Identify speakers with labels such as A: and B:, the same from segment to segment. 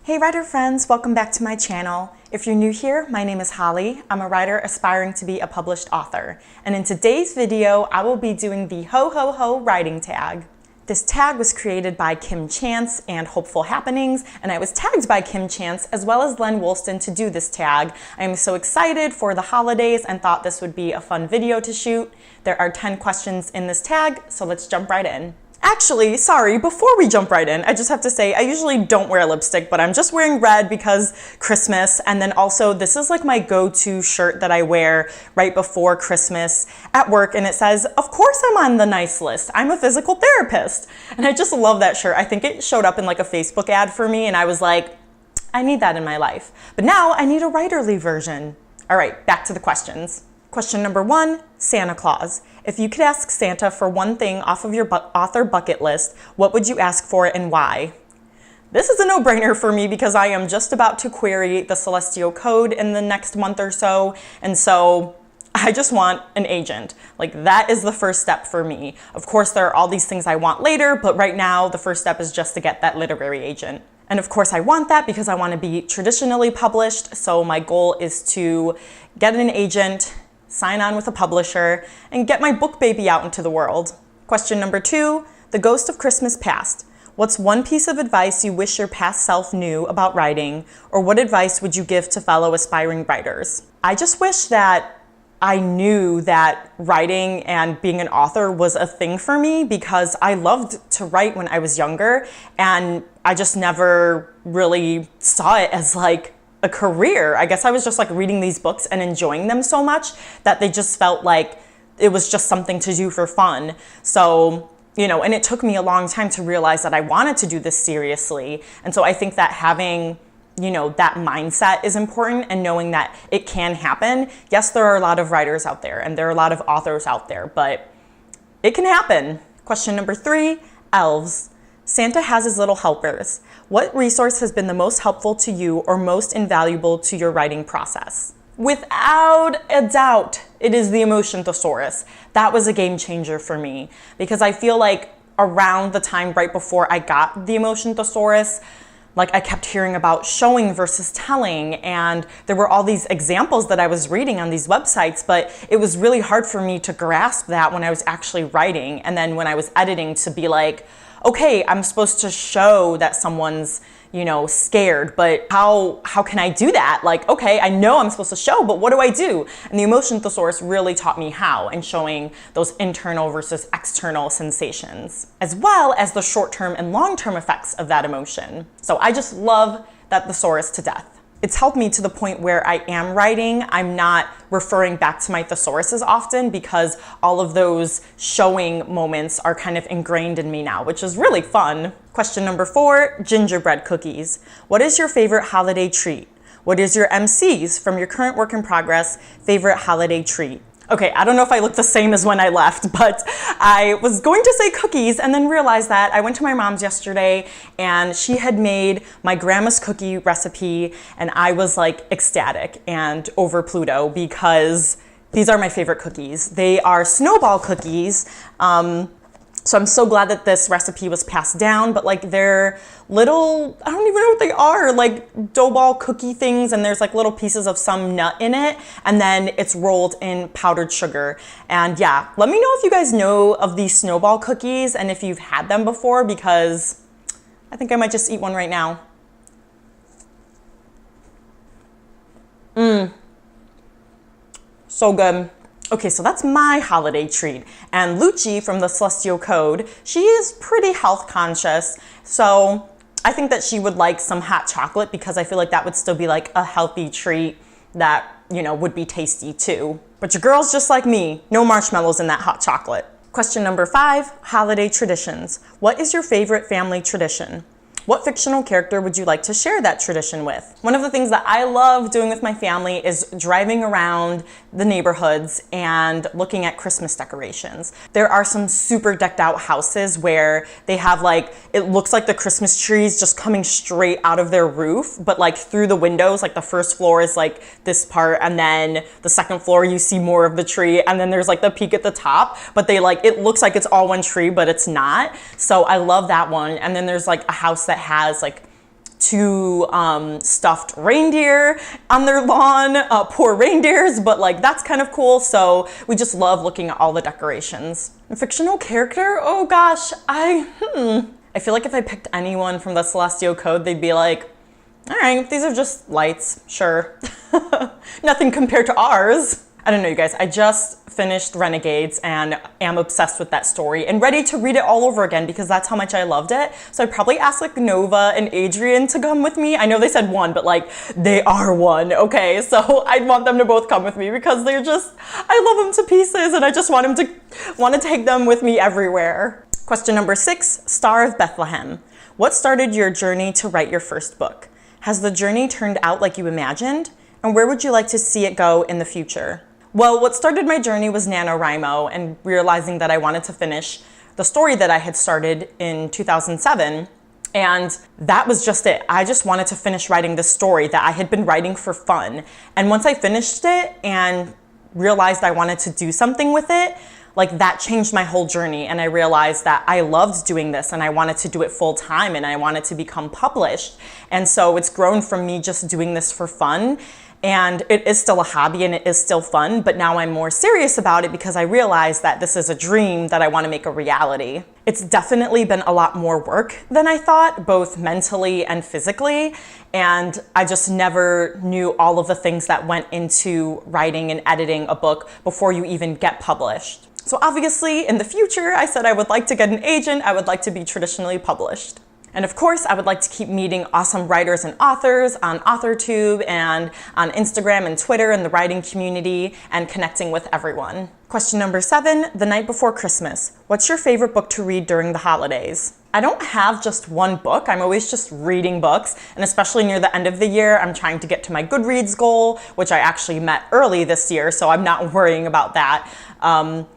A: Hey writer friends, welcome back to my channel. If you're new here, my name is Holly. I'm a writer aspiring to be a published author. And in today's video, I will be doing the Ho Ho Ho writing tag. This tag was created by Kim Chance and Hopeful Happenings, and I was tagged by Kim Chance as well as Len Woolston to do this tag. I am so excited for the holidays and thought this would be a fun video to shoot. There are 10 questions in this tag, so let's jump right in. Actually, sorry, before we jump right in, I just have to say I usually don't wear lipstick, but I'm just wearing red because Christmas, and then also this is like my go-to shirt that I wear right before Christmas at work, and it says, of course I'm on the nice list. I'm a physical therapist. And I just love that shirt. I think it showed up in like a Facebook ad for me, and I was like, I need that in my life. But now I need a writerly version. All right, back to the questions. Question number 1, Santa Claus. If you could ask Santa for one thing off of your author bucket list, what would you ask for and why? This is a no-brainer for me because I am just about to query the Celestial Code in the next month or so, and so I just want an agent. Like, that is the first step for me. Of course, there are all these things I want later, but right now the first step is just to get that literary agent. And of course I want that because I want to be traditionally published, so my goal is to get an agent, sign on with a publisher, and get my book baby out into the world. Question number 2, the ghost of Christmas past. What's one piece of advice you wish your past self knew about writing, or what advice would you give to fellow aspiring writers? I just wish that I knew that writing and being an author was a thing for me because I loved to write when I was younger, and I just never really saw it as like a career. I guess I was just like reading these books and enjoying them so much that they just felt like it was just something to do for fun. So, you know, and it took me a long time to realize that I wanted to do this seriously. And so I think that having, you know, that mindset is important and knowing that it can happen. Yes, there are a lot of writers out there and there are a lot of authors out there, but it can happen. Question number 3, elves. Santa has his little helpers. What resource has been the most helpful to you or most invaluable to your writing process? Without a doubt, it is the Emotion Thesaurus. That was a game changer for me because I feel like around the time right before I got the Emotion Thesaurus, like I kept hearing about showing versus telling, and there were all these examples that I was reading on these websites, but it was really hard for me to grasp that when I was actually writing. And then when I was editing to be like, okay, I'm supposed to show that someone's, you know, scared, but how can I do that? Like, okay, I know I'm supposed to show, but what do I do? And the Emotion Thesaurus really taught me how, and showing those internal versus external sensations, as well as the short-term and long-term effects of that emotion. So I just love that thesaurus to death. It's helped me to the point where I am writing, I'm not referring back to my thesaurus as often because all of those showing moments are kind of ingrained in me now, which is really fun. Question number 4, gingerbread cookies. What is your favorite holiday treat? What is your MC's from your current work in progress favorite holiday treat? Okay, I don't know if I look the same as when I left, but I was going to say cookies and then realized that I went to my mom's yesterday and she had made my grandma's cookie recipe, and I was like ecstatic and over Pluto because these are my favorite cookies. They are snowball cookies. So I'm so glad that this recipe was passed down, but like they're little, I don't even know what they are, like dough ball cookie things, and there's like little pieces of some nut in it, and then it's rolled in powdered sugar. And yeah, let me know if you guys know of these snowball cookies and if you've had them before, because I think I might just eat one right now. So good. Okay, so that's my holiday treat. And Lucci from the Celestial Code, she is pretty health conscious. So I think that she would like some hot chocolate because I feel like that would still be like a healthy treat that, you know, would be tasty too. But your girl's just like me, no marshmallows in that hot chocolate. Question number 5, holiday traditions. What is your favorite family tradition? What fictional character would you like to share that tradition with? One of the things that I love doing with my family is driving around the neighborhoods and looking at Christmas decorations. There are some super decked out houses where they have like, it looks like the Christmas trees just coming straight out of their roof, but like through the windows, like the first floor is like this part, and then the second floor you see more of the tree, and then there's like the peak at the top, but they like, it looks like it's all one tree, but it's not. So I love that one. And then there's like a house that has like to stuffed reindeer on their lawn, poor reindeers, but like that's kind of cool. So we just love looking at all the decorations. A fictional character? Oh gosh, I feel like if I picked anyone from the Celestial Code, they'd be like, all right, these are just lights, sure. Nothing compared to ours. I don't know, you guys, I just finished Renegades and am obsessed with that story and ready to read it all over again because that's how much I loved it. So I'd probably ask like Nova and Adrian to come with me. I know they said one, but like they are one, okay? So I'd want them to both come with me because they're just, I love them to pieces and I just want to take them with me everywhere. Question number 6, Star of Bethlehem. What started your journey to write your first book? Has the journey turned out like you imagined? And where would you like to see it go in the future? Well, what started my journey was NaNoWriMo and realizing that I wanted to finish the story that I had started in 2007. And that was just it. I just wanted to finish writing this story that I had been writing for fun. And once I finished it and realized I wanted to do something with it, like that changed my whole journey. And I realized that I loved doing this and I wanted to do it full time and I wanted to become published. And so it's grown from me just doing this for fun. And it is still a hobby and it is still fun, but now I'm more serious about it because I realize that this is a dream that I want to make a reality. It's definitely been a lot more work than I thought, both mentally and physically. And I just never knew all of the things that went into writing and editing a book before you even get published. So obviously in the future, I said I would like to get an agent. I would like to be traditionally published. And of course, I would like to keep meeting awesome writers and authors on AuthorTube and on Instagram and Twitter and the writing community and connecting with everyone. Question number 7, the night before Christmas. What's your favorite book to read during the holidays? I don't have just one book. I'm always just reading books, and especially near the end of the year, I'm trying to get to my Goodreads goal, which I actually met early this year, so I'm not worrying about that.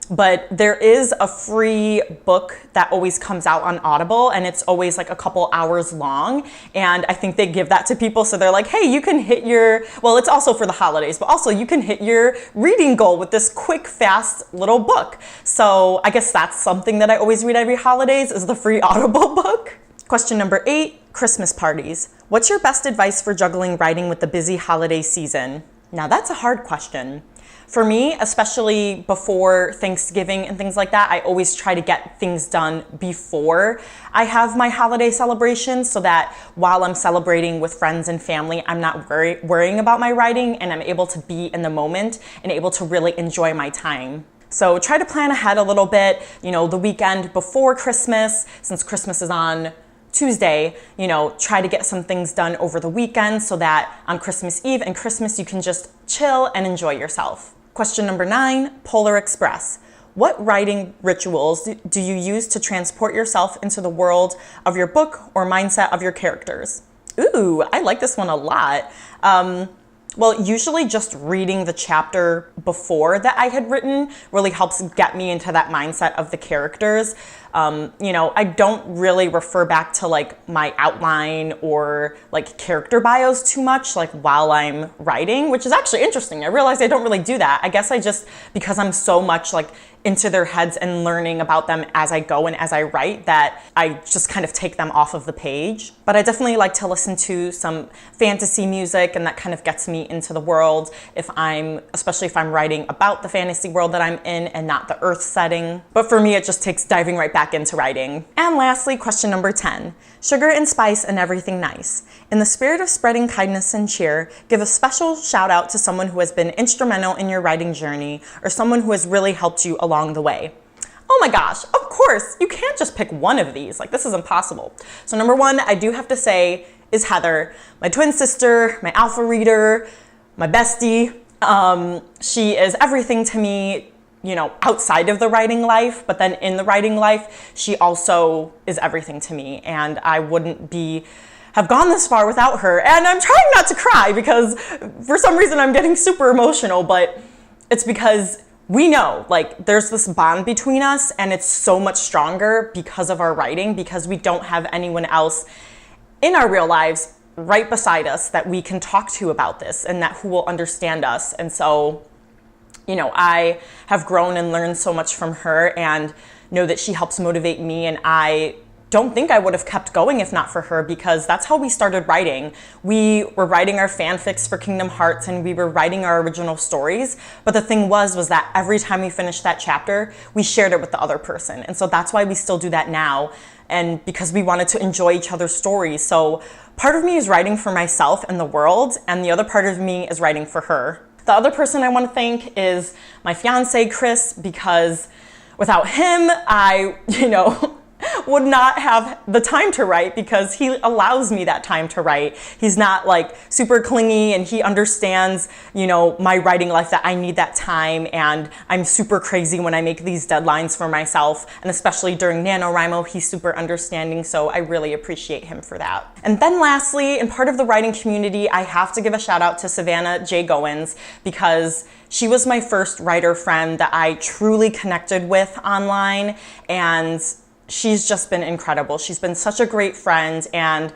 A: But there is a free book that always comes out on Audible, and it's always like a couple hours long, and I think they give that to people, so they're like, hey, you can hit your, well, it's also for the holidays, but also you can hit your reading goal with this quick, fast little book. So I guess that's something that I always read every holidays is the free Audible book. Question number 8, Christmas parties. What's your best advice for juggling writing with the busy holiday season? Now that's a hard question. For me, especially before Thanksgiving and things like that, I always try to get things done before I have my holiday celebrations so that while I'm celebrating with friends and family, I'm not worrying about my writing and I'm able to be in the moment and able to really enjoy my time. So try to plan ahead a little bit, you know, the weekend before Christmas, since Christmas is on Tuesday, you know, try to get some things done over the weekend so that on Christmas Eve and Christmas you can just chill and enjoy yourself. Question number 9, Polar Express. What writing rituals do you use to transport yourself into the world of your book or mindset of your characters? Ooh, I like this one a lot. Well, usually just reading the chapter before that I had written really helps get me into that mindset of the characters. You know, I don't really refer back to like my outline or like character bios too much like while I'm writing, which is actually interesting. I realized I don't really do that. I guess I just, because I'm so much like into their heads and learning about them as I go and as I write, that I just kind of take them off of the page. But I definitely like to listen to some fantasy music, and that kind of gets me into the world especially if I'm writing about the fantasy world that I'm in and not the Earth setting. But for me, it just takes diving right back into writing. And lastly, question number 10, sugar and spice and everything nice. In the spirit of spreading kindness and cheer, give a special shout out to someone who has been instrumental in your writing journey or someone who has really helped you along the way. Oh my gosh, of course, you can't just pick one of these. Like, this is impossible. So number 1, I do have to say, is Heather, my twin sister, my alpha reader, my bestie. She is everything to me, you know, outside of the writing life, but then in the writing life, she also is everything to me, and I wouldn't have gone this far without her. And I'm trying not to cry because for some reason I'm getting super emotional, but it's because we know, like, there's this bond between us, and it's so much stronger because of our writing, because we don't have anyone else in our real lives right beside us that we can talk to about this and that who will understand us. And so, you know, I have grown and learned so much from her and know that she helps motivate me, and I don't think I would have kept going if not for her, because that's how we started writing. We were writing our fanfics for Kingdom Hearts and we were writing our original stories. But the thing was that every time we finished that chapter, we shared it with the other person. And so that's why we still do that now. And because we wanted to enjoy each other's stories. So part of me is writing for myself and the world, and the other part of me is writing for her. The other person I want to thank is my fiance, Chris, because without him, I, would not have the time to write, because he allows me that time to write. He's not like super clingy, and he understands, my writing life, that I need that time, and I'm super crazy when I make these deadlines for myself, and especially during NaNoWriMo, he's super understanding, so I really appreciate him for that. And then lastly, in part of the writing community, I have to give a shout out to Savannah J. Goins, because she was my first writer friend that I truly connected with online, and she's just been incredible. She's been such a great friend, and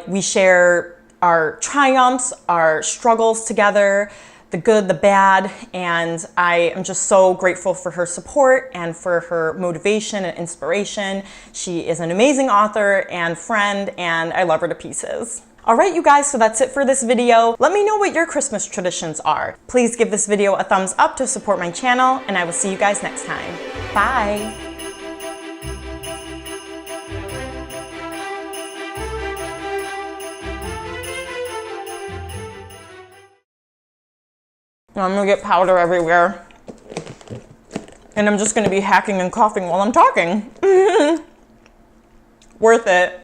A: we share our triumphs, our struggles together, the good, the bad, and I am just so grateful for her support and for her motivation and inspiration. She is an amazing author and friend, and I love her to pieces. All right, you guys, so that's it for this video. Let me know what your Christmas traditions are. Please give this video a thumbs up to support my channel, and I will see you guys next time. Bye. I'm gonna get powder everywhere. And I'm just gonna be hacking and coughing while I'm talking. Worth it.